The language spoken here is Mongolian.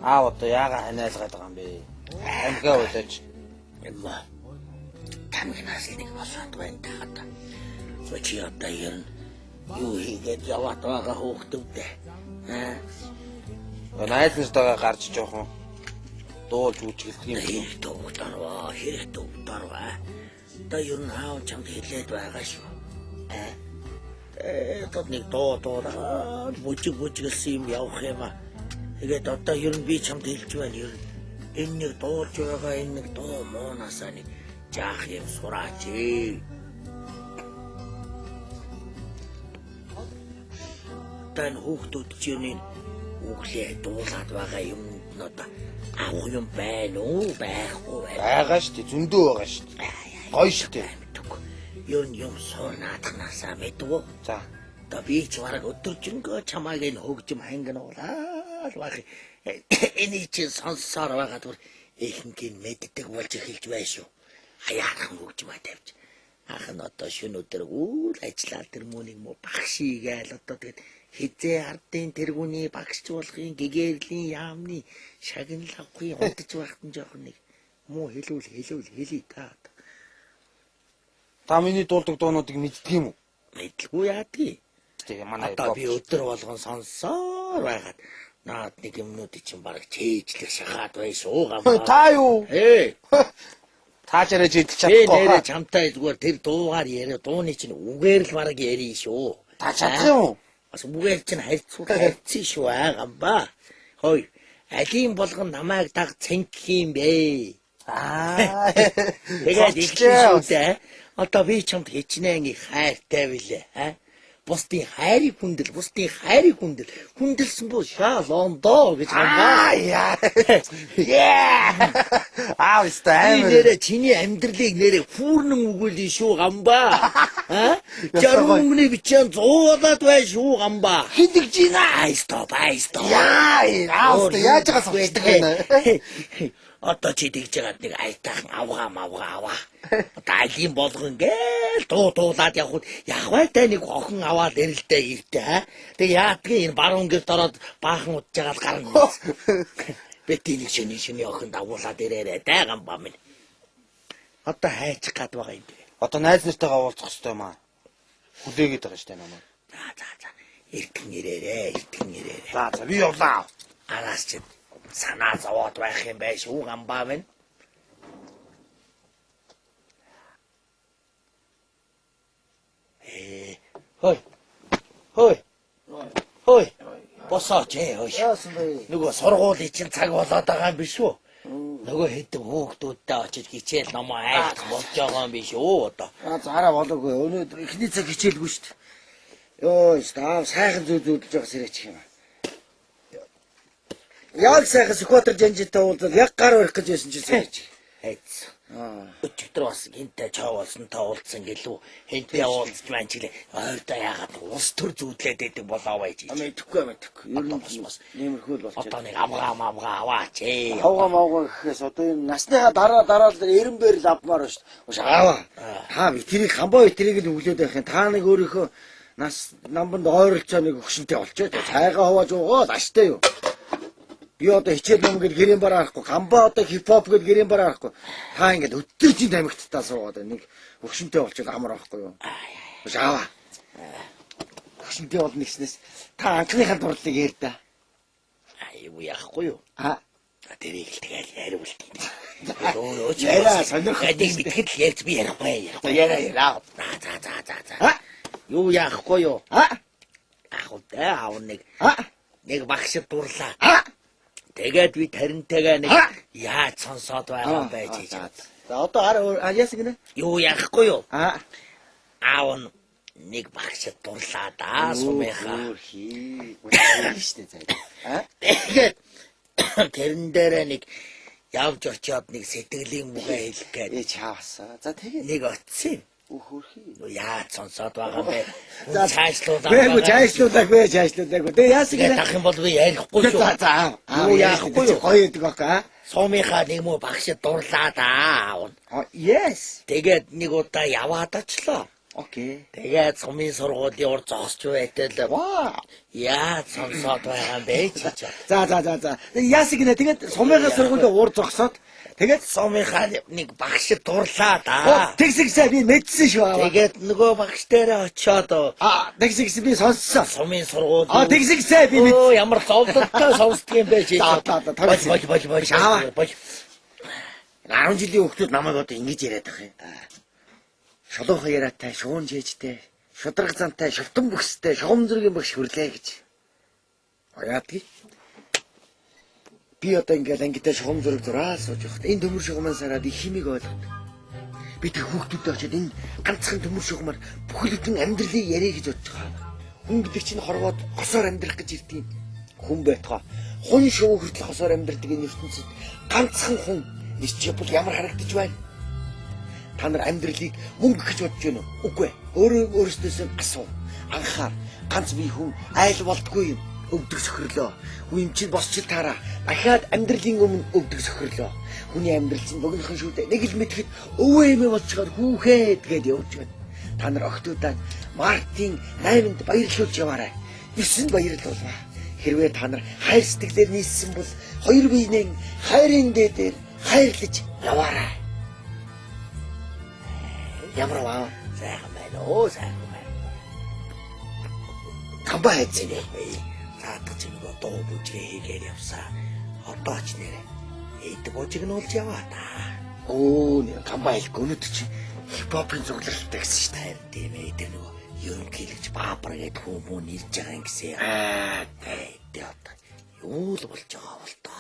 Аав одоо яагаад ханиалгаад байгаа юм бэ? Амьгаа болооч. Эмма. Тамгинаас нэг босоод байна та. Чи одоо ер нь юу хийгээд яваад байгаа хөөхтөвдөө. Найз нартайгаа гарч жоохон дуулж үжиглэх юм. Хэрэг төвдөрвөө. Одоо ер нь аав чамд хэлээд байгаа шүү. Тод нэг дуулаад бүжиглсэн юм явах юм аа. Тэгээд одоо ер нь би чамд хэлж байна ер нь. Энэ нэг дуулж байгаа энэ нэг дуу моонасаа нэг жаах юм сураач. Тань хүүхдүүд чинь үглээ дуулаад байгаа юм одоо авах юм байна уу байхгүй байгаа шүү дээ зөндөө байгаа шүү дээ. Гоё шүү дээ. Ер нь юм суурнаадахнаасаа мэдвэ. За. Одоо би ч бараг өдөржингөө чамааг энэ хөгжим хангинуулаад баг. Эний чинь сонссоор байгаа түр ихэнх нь мэддэг болж эхэлж байна шүү. Хаяахан хөгжмөө тавьж. Ах нь одоо шөнө өдөр үйл ажиллаа тэр мөнийг мо багшигээл одоо тэгээд хизээ ардын тэргүүний багшч болохын гэгэрлийн яамны шагналахгүй унтж байхтан жоохон нэг муу хэлий та. Та миний дуулдаг дуунуудыг мэддэг юм уу? Мэдгүй яадгийг. Тэгээ манай одоо би өдөр болгон сонссоор байгаад наад нэг юмнуудыг чинь бараг чэйжлэх шахаад байшгүй гамбаа. Та юу? Таачаараа жидчих чадахгүй хаа. Нэрээ чамтай зүгээр тэр дуугаар яриа дууны чинь үгээр л бараг ярий шүү. Та чадах юм уу? Бас үгээр чинь харьцсан шүү гамбаа. Хой алийн болгон намайг даг цэнхэх юм бэ. Тэгээд ихтэй одоо би чамд хичнээн их хайртай билээ. Бусдын хайрыг хүндэлсэн бо шаалондоо гэж гамбаа. Аавстай нэрэ чиний амьдралыг нэрэ хүүрнэн өгүүлээ шүү гамбаа. Жаргон өмнө бичэн 100-аад бай шүү гамбаа. Хидэж гинэ. Айстоо. Аавстай яаж байгаа сонсдог байна. Одоо чи тэгж яагаад нэг айтаахан авгаа. Одоо алийн болгон гээл дуулаад явхад яваатай нэг охин аваад ирэлтэй иртээ. Тэг яадгийн энэ баруун гэрт ороод баахан удаж жагаад гарна. Бэти нэг шиний охин дагуулад ирээрээ гамбаа минь. Одоо хайчих гад байгаа юм бэ. Одоо найз нартайгаа уулзах хэрэгтэй юм аа. Хүлээгээд байгаа шүү дээ намайг. За. Эртхэн ирээрээ. За би явлаа. Араас чи санаа зовоод байх юм байх шүү гамбаа минь. Хой. Босооч хой. Нөгөө сургуулийн чинь цаг болоод байгаа юм биш үү? Нөгөө хэдэн хүүхдүүдтэй очиж хичээл номоо айлах болж байгаа юм биш үү одоо? Зараа болоогүй. Өнөөдөр эхний цаг хичээлгүй шүү дээ. Став сайхан зүүдэлж байгаа сэрэж юм. Яг сайхан Сүхбаатар Жанжитай уулзаад яг гар барих гэж байсан чи сэрэж. Хайц. Өчигдөр бас гинтээ чавуулсантай уулзсан гэлүү. Хэнтэй уулзч маань чилээ. Ойрдоо яагаад ус төр зүүдлээд байдаг болоо байж. Мэдхгүй. Ер нь бас нэмэрхүү л болчих. Одоо нэг амгаа аваач. Авгаа гэхээс одоо энэ насныхаа дараа л эренбэр л авмаар байна шүү дээ. Аава. Та витрийг хамбаа витрийг л өглөөд байх юм. Та нэг өөрийнхөө нас намбанд ойролцоо нэг өгшөнтэй болчихоо. Цайгаа хувааж уугаад аштай юу. Би одоо хичээл ном гэж гэрэн бараа арахгүй. Гамбаа одоо хипхоп гэж гэрэн бараа арахгүй. Та ингээд өдөр чинь тамигттаа суугаад нэг өгшөнтэй болчихвол амар байхгүй юу? Аава. Өгшөнтэй бол нэгснээс та анхныхаа дурлалыг яар да. Юу яахгүй юу? Тэрийг л тэгэл яриулт. Яра сонирхол битгэл ярьж би ярихгүй. Яра. За. Юу яахгүй юу? Аав нэг багш дурлаа. Тэгээд би таринтайгаа нэг яаж сонсоод байгаа юм байж хийж байна. За одоо яасан гинэ? Юу яахгүй юу? Аав нэг багш дурлаа да сумынхаа. Штэ заа. Тэгээд тэрэн дээр нэг явж очиод нэг сэтгэлийн бүгэ хэлэх гээд чаавсаа. За тэгээд нэг оцсон. Үхөрхий. Яаж сонсоод байгаа юм бэ? Цаашлуулаа. Чаашлуулаагүй. Тэгээ яасан гинэ? Тах юм бол би ярихгүй шүү. За. Юу яахгүй юу? Гоё гэдэг баха. Сумынхаа нэг муу багш дурлаа да. Yes. Тэгээд нэг удаа яваад очлоо. Окей. Тэгээд сумын сургуулийн ур зогсч байтал Ваа. яаж сонсоод байгаа юм бэ чи? За. Яасыг нэ тэгээд сумынхаа сургуулийн уур зогсоод тэгээд Сумынхаа нэг багш дурлаа да. тэгсэгсээ би мэдсэн шүү аа. Тэгээд нөгөө багш дээрээ очиод Тэгсэгс би сонссон. сумын сургууль. Тэгсэгсээ би мэд. Оо ямар зовлонтой сонсдгийм бэ чи? За, Болж. Аваа. 10 жилийн хүүхдүүд намайг одоо ингэж яриад байгаа юм. Шулуухан яриатай, шуун жээжтэй, шудраг зантай, шултан бүхстэй, шугам зүргийн багш хүрлээ гэж. Яадгийг. Би одоо ингээд ангитай шугам зүрэг зураад сууж явахад энэ төмөр шугамаа сараад их химиг ойлгоод. Би тэр хүүхдүүдэд очиод энэ ганцхан төмөр шугамаар бүхэл бүтэн амьдралыг ярих гэж бодож байгаа. Хүн гэдэг чинь хорвоод хосоор амьдрах гэж ирдэг юм. Хүн байтугай. Хүн шувуу хүртэл хосоор амьдрдаг энэ ертөнцид ганцхан хүн нэг чи бол ямар харагдаж байна? Та нар амьдралыг мөнгө гэж бодож байна уу? Үгүй. Өөрөөсөө асуу. Анхаар ганц бие хүн айл болтгүй юм. Өвдөг сөхрлөө. Хүн юм чинь босч таараа. Дахиад амьдралын өмнө өвдөг сөхрлөө. Хүний амьдрал чинь богинохон шүү дээ. Нэг л мэдхэд өвөө эмээ болчихоор хүүхэд гээд явж байна. Та нар охтуудаа Мартин 8-нд баярлуулж яваарай. 9-нд баярлуулва. Хэрвээ та нар хайр сэтгэлээр нийссэн бол хоёр биенээ хайрын дээдээр хайрлаж яваарай. Ямар ваа? Сайхан байна уу, сайхан байна. Камбаа хайцээ. Таадах чинь нөгөө дуу бүжгээ хийгээд явсаа. Одоо ч нэрэ эд бүжигнүүлж яваа та. Нэр камбаа хэлэхгүй өнөд чи хипхопын зурлалтай гэсэн шүү дээ. Хайр тийм ээ тэр нөгөө ерөнхийлөгч Баабар гэдэг хүмүүс нэрж байгаа юм гэсэн. Аа, Тэ одоо юу л болж байгаа бол тоо.